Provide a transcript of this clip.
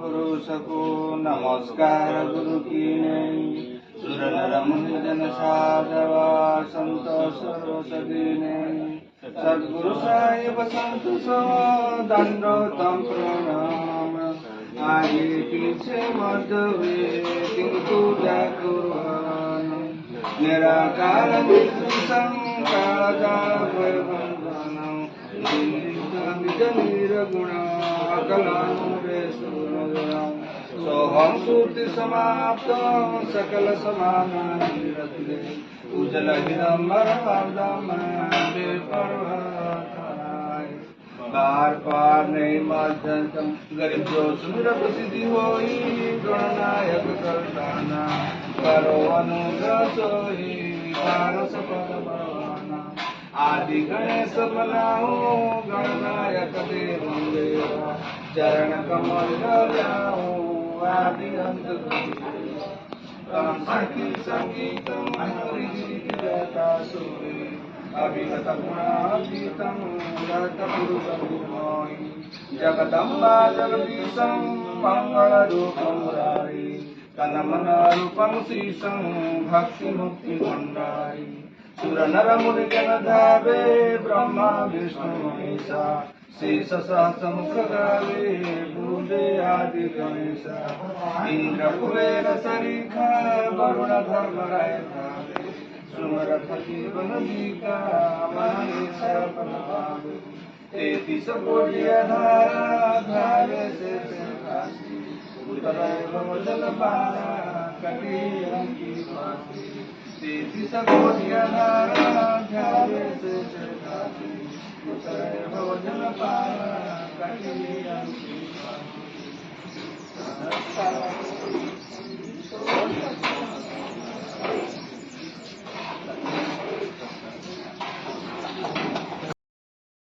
गुरु सको नमस्कार गुरु की नहीं सुर नर मुनि जन साधवा संत सर्व सदी नहीं सद्गुरु साहिब संत सो दंडोतम प्रणाम आगे पीछे मत हुए किंतु जागुरुवान निराकार निर्विषम कालजा भयवंदनम निर्गुण सोहम सूर्ति समाप्त सकल समानानिरत्ने उजल हिरंबर बार पार नहीं मध्यंतम गरीब जो सुंदर प्रसिद्धि होई गणनायक करताना करो अनुग्रह सोई पारस परमाना आदि गणेश बनाओ गणनायक देव देवा चरण कमल जाओ आदि अंत संगीतम हरिता सुरे अभिगत गुणातीतम गत पुरुषोई जगदम्बा जगदीशं मंगल रूपं मुरारी तनमन रूपं श्रीशं भक्ति मुक्ति भंडारी सुर नर मुनि जन धावे ब्रह्मा विष्णु महेशा शेष सहस्र मुख गावे भूले आदि गणेशा इंद्र कुबेर सरीखा वरुण धर्म राय भावे सुमरथ जीवन जीका महेश प्रभावे तेतीस कोटि धारा धारे से काशी उतरे भवजल पारा कटी अंकी पासी तेतीस कोटि धारा धारे से काशी उतरे भवजल पारा कटी अंकी पासी